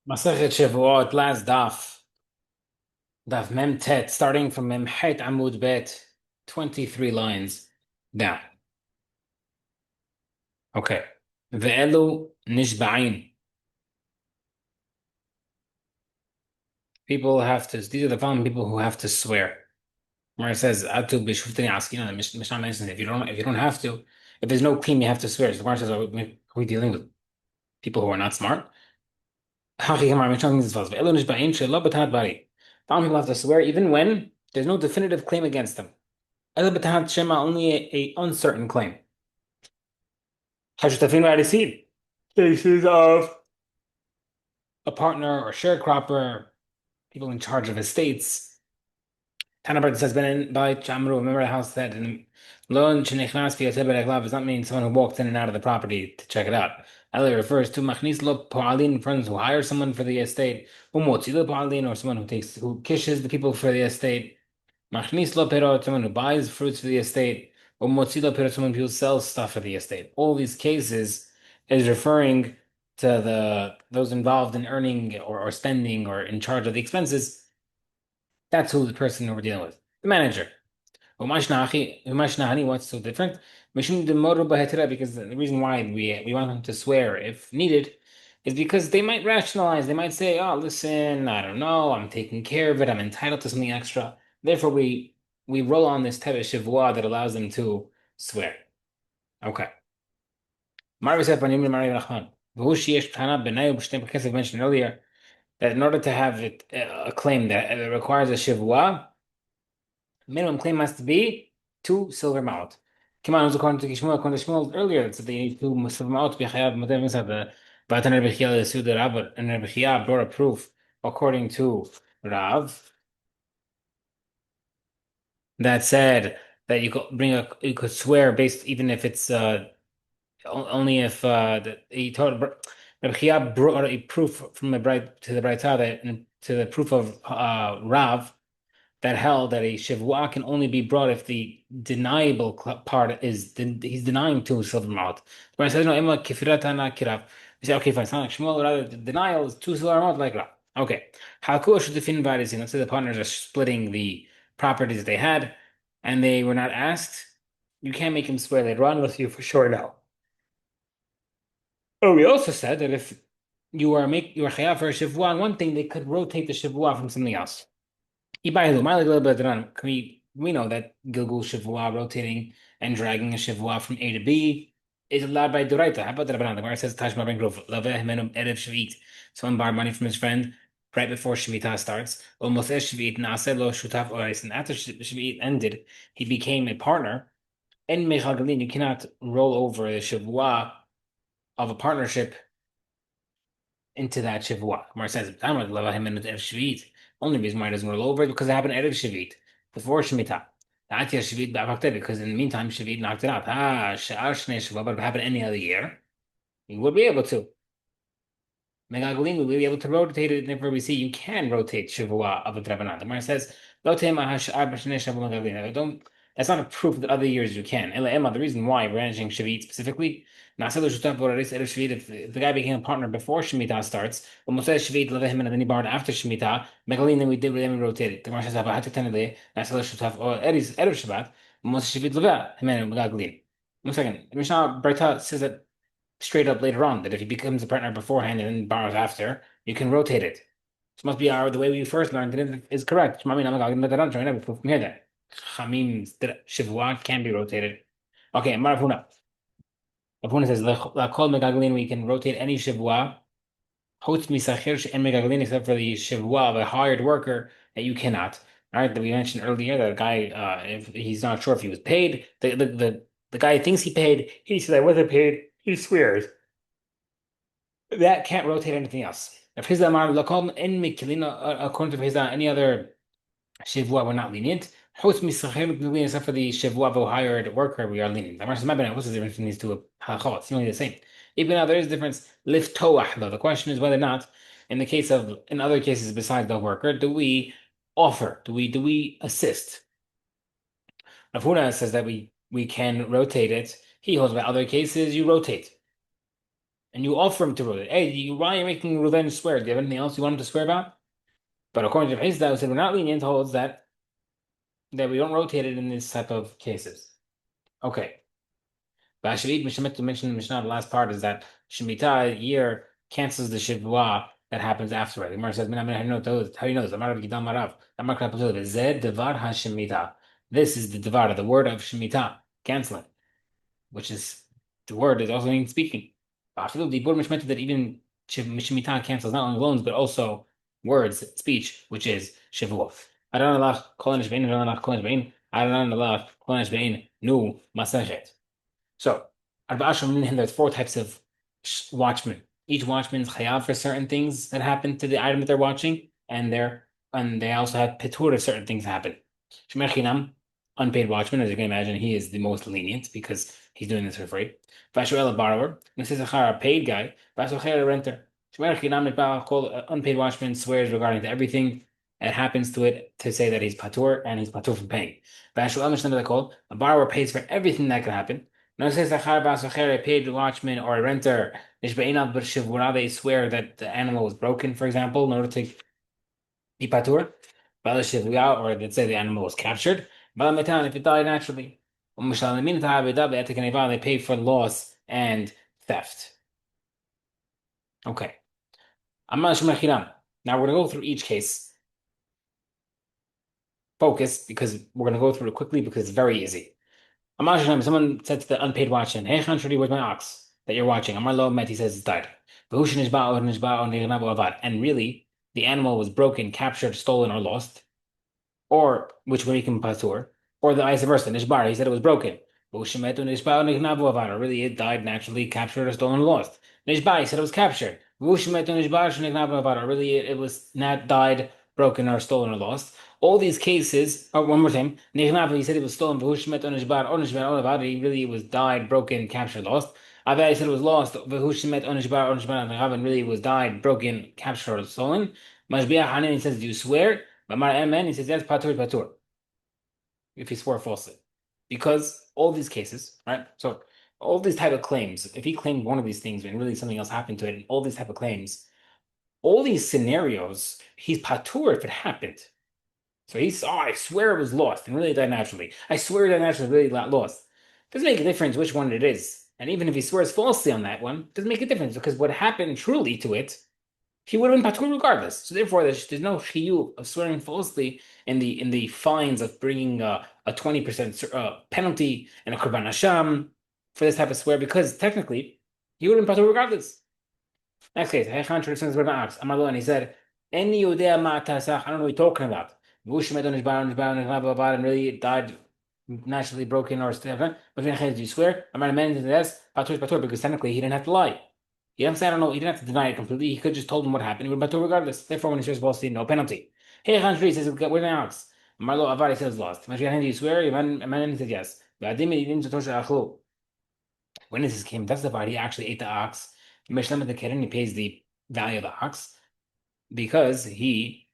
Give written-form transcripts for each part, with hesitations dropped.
Masachet Shevuot, last daf, daf Mem Tet, starting from Mem Het Amud Bet, 23 lines down. Okay. Ve'elu nishba'in. People have to, these are the following people who have to swear. Where it says, Atu b'shuftani askina, the Mishnah mentions if you don't have to, if there's no claim, you have to swear. So the Gemara says, are we dealing with people who are not smart? Hachi Gemara, Mishnah means as follows, Ve'elu nishba'in she'lo b'tanat bari. Following people have to swear even when there's no definitive claim against them. Ela b'tanat shema, only a uncertain claim. Hashutafin Radisid. Cases of a partner or sharecropper, people in charge of estates. Tanabart says, Ben by Chamru, remember the house that Lon Shenichnas does not mean someone who walks in and out of the property to check it out. Eli refers to Machnis lo Po'alin, friends who hire someone for the estate, Umotzi lo Po'alin, or someone who kishes the people for the estate. Machnis lo Perot, someone who buys fruits for the estate, or Motzi lo Perot, someone who sells stuff for the estate. All these cases is referring to those involved in earning or spending or in charge of the expenses. That's who the person we're dealing with. The manager. What's so different? Because the reason why we want them to swear if needed is because they might rationalize, they might say, oh, listen, I don't know, I'm taking care of it, I'm entitled to something extra. Therefore, we roll on this tevet shavua that allows them to swear. Okay. Mentioned earlier that in order to have it a claim that it requires a shivua, minimum claim has to be 2 silver ma'ot. Come on, it was according to Shmuel earlier, that they need 2 silver ma'ot to be chayav matem inside the Vatan Rebbe Chia the the Rav, and Rebbe Chia brought a proof according to Rav that said that you could swear based even if it's only if he told Rebbe Chia brought a proof from the bright to the bright side that to the proof of Rav that held that a shivua can only be brought if the deniable part is he's denying 2 silver ma'ot. When it says no, Emma kifirata kirav. We say okay, fine. It's not like Shmuel. Rather, the denial is 2 silver ma'ot like Rav. Okay. Halku shutufin b'arisin. Let's say the partners are splitting the properties they had, and they were not asked. You can't make him swear later on with you for sure now. Oh, we also said that if you are chayav for a shivua on one thing, they could rotate the shivua from something else. We know that Gilgul Shavua, rotating and dragging a Shavua from A to B, is allowed by Doraita. How about the Rabbanan? The Gemara says Tashma ben Grov, Laveh Menum Erev Shvit. Someone borrowed money from his friend right before Shemitah starts. Almost Shvit Naaseh Lo Shutaf Orais. And after Shvit ended, he became a partner. In Mechal Galin, you cannot roll over the Shavua of a partnership into that Shavua. Gemara says, Laveh Menum Erev Shvit. Only reason why it doesn't roll over is because it happened Erev Shvit, before Shemitah. Because in the meantime, Shvit knocked it out. She'ar Shnei Shavua, but if it happened any other year, you would be able to. Megagalin will be able to rotate it. Therefore, we see you can rotate Shavua of a Drabanan. The Gemara says, don't. That's not a proof that other years you can. The reason why we're managing Shavit specifically, if the guy became a partner before Shemitah starts, and then he borrowed after Shemitah, Megalin, then we rotated. The Gemara says, One second. The Mishnah Berta says that straight up later on that if he becomes a partner beforehand and then borrows after, you can rotate it. This must be the way we first learned it is correct. From here that Chamim Shivua can be rotated. Okay, Maravuna. Maravuna says Lakol Megaglin, we can rotate any Shivua. Hotz Misachir and Megaglin, except for the Shivua of a hired worker that you cannot. All right, that we mentioned earlier that a guy, if he's not sure if he was paid, the guy thinks he paid, he says I wasn't paid, he swears. That can't rotate anything else. If his amar lakom in mikilina, according to his any other shivua, we're not lenient. Host misachim except for the shivua of a hired worker, we are lenient. What's the difference between these two halachot? It's only the same. Even now there is a difference. Liftoach though. The question is whether or not, in other cases besides the worker, do we offer? Do we assist? Rav Huna says that we can rotate it. He holds by other cases you rotate. and you offer him to rotate. Hey, why are you making revenge swear? Do you have anything else you want him to swear about? But according to Hizda, who said we're not lenient, holds that we don't rotate it in this type of cases. Okay. But I should even to mention the Mishnah, the last part is that Shemitah year cancels the Shevuah that happens afterward. The Gemara says, how do you know this? Amar Rav Gidam Marav. Amar Krap Zeh Devar HaShemitah. This is the Devar, the word of Shemitah, canceling, which is the word is also means speaking. The Bur Mishmeta that even Shemitah cancels not only loans, but also words, speech, which is Shevuah. Adon Allah, Kol Nishbein, Adon Allah, Kol Nishbein, Adon Allah, Kol Nishbein, Nu, Masachet. So, there's four types of watchmen. Each watchman is chayav for certain things that happen to the item that they're watching, and they also have petur if certain things happen. Shemer chinam, unpaid watchman, as you can imagine, he is the most lenient because he's doing this for free. Vashuel, a borrower, and this is a paid guy. Vashuel, a renter. Shemer chinam, unpaid watchman swears regarding to everything that happens to it to say that he's patur and he's patur from paying. Vashuel, a borrower pays for everything that can happen. No says a paid watchman or a renter. They swear that the animal was broken, for example, in order to be patur. Or let's say the animal was captured. If it died naturally. They pay for loss and theft. Okay. Now we're going to go through each case. Focus, because we're going to go through it quickly because it's very easy. Someone said to the unpaid watchman, "Hey, Khanshari, where's my ox that you're watching?" Amar lo met, he says it's died. And really, the animal was broken, captured, stolen, or lost, or which way can patur, or the vice versa. Nishbar, he said it was broken. Really, it died naturally, captured, or stolen, or lost. Nishbar, he said it was captured. Really, it was not died, broken, or stolen, or lost. All these cases, one more time, he said it was stolen, he really was died, broken, captured, lost. He said it was lost, and really it was died, broken, captured, or stolen. Mashbiach Hanan, he says, do you swear? He says, yes, patur. If he swore falsely. Because all these cases, right? So all these type of claims, if he claimed one of these things and really something else happened to it, and all these type of claims, all these scenarios, he's patur if it happened. So he saw, I swear it was lost and really died naturally. I swear that naturally really got lost. Doesn't make a difference which one it is. And even if he swears falsely on that one, doesn't make a difference because what happened truly to it, he would have been patur regardless. So therefore, there's no chiyuv of swearing falsely in the fines of bringing a 20% penalty and a korban hasham for this type of swear because technically he would have been patur regardless. Next case, and he said, "Any yudea ma'atasach." I don't know what you're talking about. And really it died naturally broken or stuff. But do you swear? I'm not amending to this. Patur because technically he didn't have to lie. He didn't say I don't know. He didn't have to deny it completely. He could just told him what happened. He would patur regardless. Therefore, when he swears falsely, no penalty. Hey, Khanshri says, "Where's my ox?" Marlo Avari says lost. Do you swear? He said yes. Witnesses came testified he actually ate the ox. Mishlam the Keren, he pays the value of the ox because he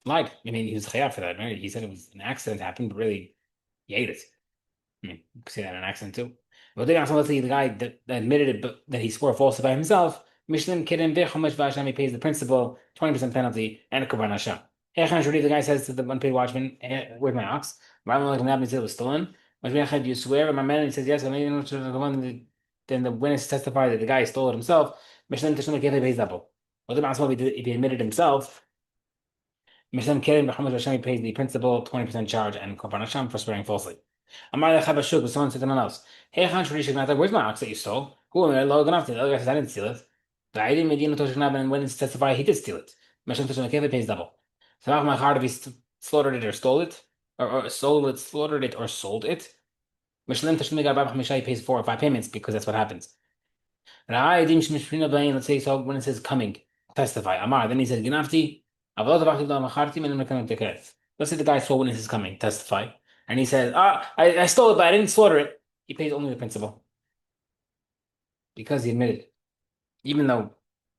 lied. I mean, he was chayav for that, right? He said it was an accident happened, but really, he ate it. I mean, you could say that an accident too. But then also, let's say the guy that admitted it, but that he swore falsely by himself, Mishlim Keren V'chomesh V'Hasham, he pays the principal 20% penalty and a korban hasham. The guy says to the unpaid watchman, "Where's my ox?" He said it was stolen. You swear? And my man, he says yes. Then the witness testified that the guy stole it himself. Mishlim Tishlim Keren pays double. If he admitted himself, Mishlam Keren V'chomesh V'Hasham, he pays the principal 20% charge and korban hasham for swearing falsely. Amar Lechabashuk, but someone said to someone else, "Hey, Khan Shurishik, where's my ox that you stole? Who am I? The other guy says, I didn't steal it. The Aidim Medina Toshiknab, and when it's testified, he did steal it. Mesham Toshiknab pays double. So now my heart if he slaughtered it or stole it, or sold it, slaughtered it or sold it. Mishlim Toshiknab he pays 4 or 5 payments because that's what happens. Let's say so when it says coming, testify. Amar, then he said, Ginafti, let's say the guy saw when it is coming, testify. And he says, I stole it, but I didn't slaughter it. He pays only the principal. Because he admitted. Even though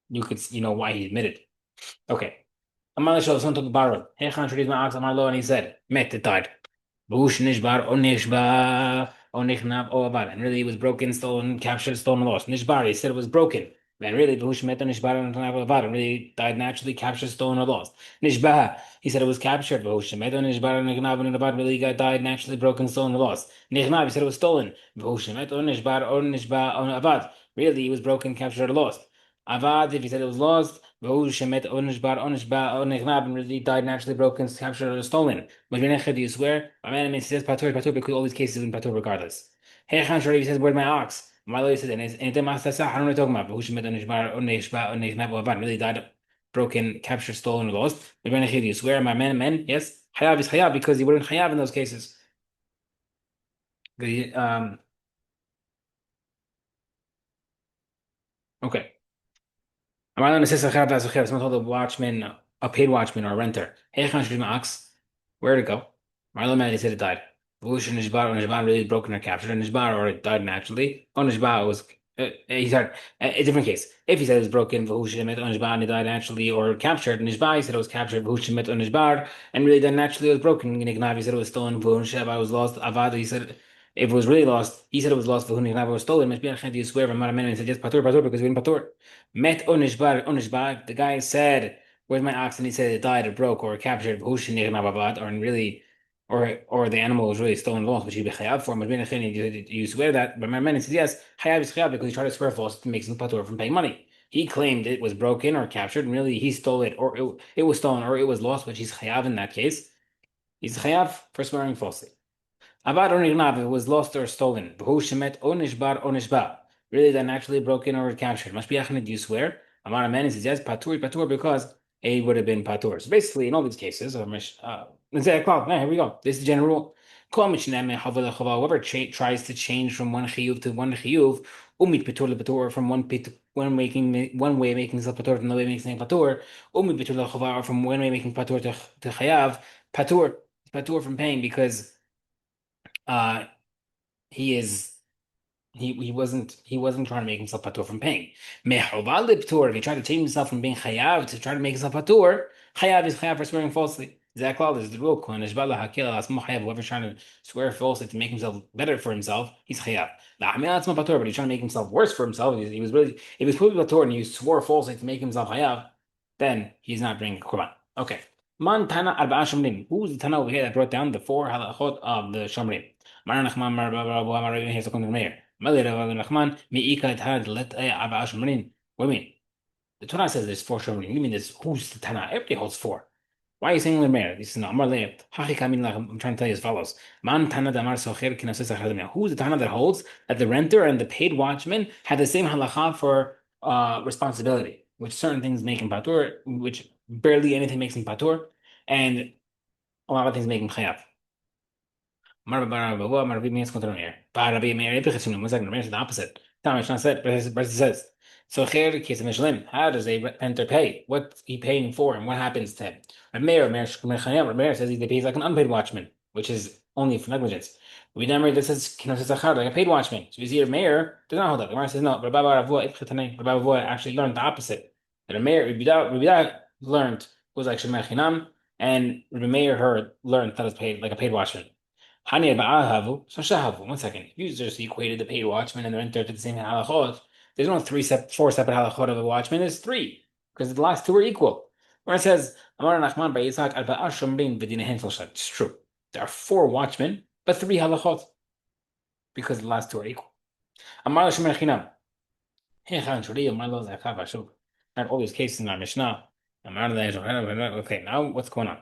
you know why he admitted. Okay. Amar Shal, someone took a borrow. Hey, Khan, my ox, Amar Lo, and he said, Met, it died. Bush Nishbar or Nishba. Nichnab, O Avad. And really it was broken, stolen, captured, stolen, lost. Nishbar, he said it was broken. And really, Behushmet Nishbar and Avad really died naturally, captured, stolen, or lost. Nishbah, he said it was captured. Behushmet Nishbar and Avad really died naturally, broken, stolen, or lost. Nichnab, he said it was stolen. Behushmet Nishbar or Nishba or Avad. Really, it was broken, captured, or lost. Avad, if he said it was lost, Shemet Onishbar Onishba Onichnab and really died naturally, broken, captured, or stolen. But do you swear? My man means he says Patur, because all these cases in Patur regardless. Hey Khan Shari says, where's my ox? My lawyer says, and it's Mastasa, I don't know what you're talking about. But Shemet Onishbar Onishba Onichnab Ovan really died, broken, captured, stolen, or lost. But do you swear? My man, yes. Hayav is Hayav because he wouldn't Hayav in those cases. Okay. Marlon says someone told a watchman, a paid watchman or a renter, hey, ox, where'd it go? Marlon man, he said it died. Vush and Nishbar, or Nishbar really broken or captured, and Nishbar or it died naturally. On Nishbar was, he said, a different case. If he said it was broken, Vush and Nishbar, and it died naturally or captured, Nishbar, he said it was captured, Vush and Nishbar, and really died naturally, it was broken. Nignav, he said it was stolen, Vush, was lost, Avad, he said, if it was really lost, he said it was lost, Vush, Nignav was stolen, Mishbi, you swear, Marlon and said, yes, Patur, because we didn't Patur. Met Onishbar. The guy said, "Where's my ox?" And he said it died or broke or captured, or really, or the animal was really stolen lost, which he'd be chayav for. But you swear that, but my man says yes, chayav is chayav because he tried to swear false to make some patur from paying money. He claimed it was broken or captured, and really he stole it, or it was stolen, or it was lost, which he's chayav in that case. He's chayav for swearing falsely. Abar or nignav, it was lost or stolen. B'hu shemet onishbar onishba. Really, then actually broken or captured. Must be achnid, you swear? Amar Amen says yes, patur, because A would have been patur. So basically, in all these cases, here we go. This is the general rule. Whoever tries to change from one chiyuv to one chiyuv, umit patur le from one way making self patur to another way making patur, umit patur le or from one way making patur to chayav, patur from paying because uh he wasn't trying to make himself patur from paying. Me'choval patur, if he tried to change himself from being chayav to try to make himself patur, chayav is chayav for swearing falsely. Zakal is the rule. Whoever's trying to swear falsely to make himself better for himself, he's chayav. But he's trying to make himself worse for himself. He was really, if he was proving patur and he swore falsely to make himself chayav, then he's not bringing a korban. Okay. Man Tana Arba'a Shomrim. Who's the Tana over here that brought down the four halachot of the Shomrim? Mar Nachman, Mar Baba, Mar Rabbi, here's the Mayor. Mali Rabbi Nachman, Me'ika et had let Arba'a Shomrim. What do you mean? The Torah says there's four Shomrim. You mean there's who's the Tana? Everybody holds four. Why are you saying Lemer? This is not Amar Le'eh. Hachi Kamin, I'm trying to tell you as follows. Man Tana Damar Socher Kinasus Achadamia. Who's the Tana that holds that the renter and the paid watchman had the same halacha for responsibility, which certain things make him patur, which barely anything makes him patur, and a lot of things make him chayav. Rabbi Meir is the opposite. Mishnah said, but it says, so how does a renter pay? What's he paying for, and what happens to him? Rabbi says he pays like an unpaid watchman, which is only for negligence. This says like a paid watchman. So you see, Meir does not hold that. The Gemara says no. Rabbi actually learned the opposite. That Rabbi learned was like Shemar Chinam, and Rabbi Meir learned that it's paid like a paid watchman. Hani ba'ahavu, so shahavu. 1 second. If you just equated the paid watchman and the renter to the same halachot, there's no four separate halachot of a watchman. There's three because the last two are equal. Where it says Amar Nachman by Yitzhak al ba'ashomrin v'dinehen shloshah. It's true. There are four watchmen, but three halachot because the last two are equal. Amar l'shemer chinam. Not all these cases in our Mishnah. Okay, now what's going on?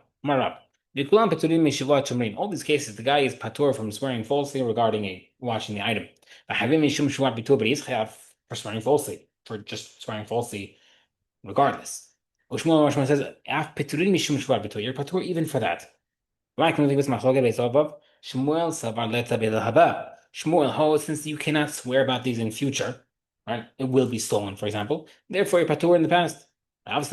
All these cases, the guy is patur from swearing falsely regarding washing the item. But he's chayav for swearing falsely, for just swearing falsely regardless. Shmuel says, you're patur even for that. Shmuel holds, since you cannot swear about these in future, right? It will be stolen, for example. Therefore, you're patur in the past. Rav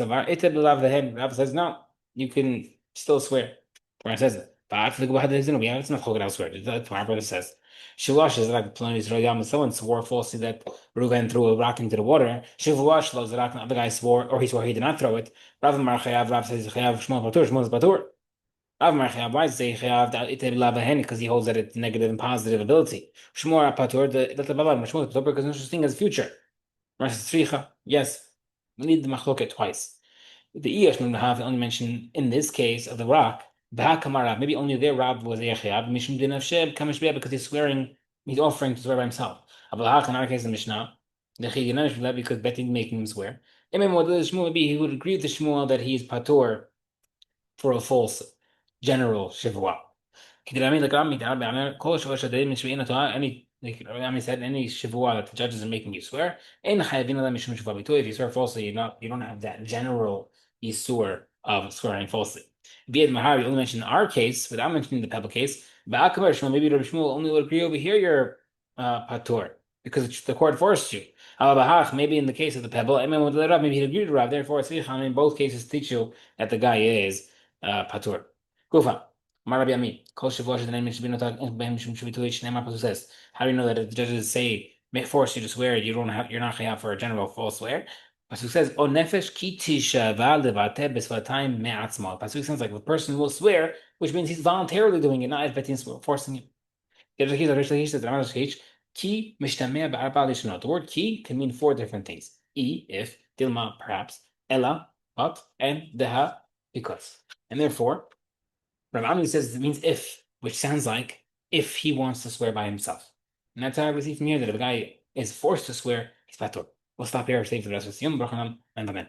says, no, you can still swear. Where it says it. But it's not chogad elsewhere. That's what our brother says. Shilosh is like someone swore falsely that Reuven threw a rock into the water. Shevuot Daf, the other guy swore, or he swore he did not throw it. Rav says Shmuel is patur. Why does he have that because he holds that it's negative and positive ability. Shmur apatur the baba Shmur because it's interesting as future. Yes, we need the machloket twice. The Iyash have only mentioned in this case of the rock. B'hakamarav, maybe only their Rab was Yechiab, Mishum din Sheb, Kamishbeh, because he's swearing, he's offering to swear by himself. Abelhach, in our case, the Mishnah, the Chiginash because Betty making him swear. Maybe he would agree with the Shmuel that he is Patur for a false general Shevuot. كده العميل like Rami بيعمل كل شيء شديد من شبيهنا طاعة any like Rami said any shivua that the judges are making you swear ain't خايفين هذا مش شفوا بيتو if you swear falsely you don't have that general yisur of swearing falsely. Biyad Mahar we only mentioned our case without mentioning the pebble case. But Akbar Shmuel maybe Rabbi Shmuel only would agree over here you're patur because the court forced you. Maybe in the case of the pebble, maybe he'd agree to Rav. Therefore, in both cases teach you that the guy is patur. Kufa. Amar Rabbi Ami, Kol Shavuot Shedanim Mishbinotak Behem Mishum Shuvituich Shneimar Pasuk says. How do you know that if the judges say may force you to swear, you're not chayav for a general false swear? Pasuk says, O nefesh ki tishava levate besvatayim me'atzma. Pasuk sounds like the person will swear, which means he's voluntarily doing it, not as betin forcing him. Ki mishtameh ba'arba lishonot. The word ki can mean four different things. If, dilma, perhaps, ella, but, and deha, because. And therefore, Rav Ami says it means if, which sounds like if he wants to swear by himself. And that's how I see from here that if a guy is forced to swear, he's patur. We'll stop here, save the rest of the Yom, and Amen.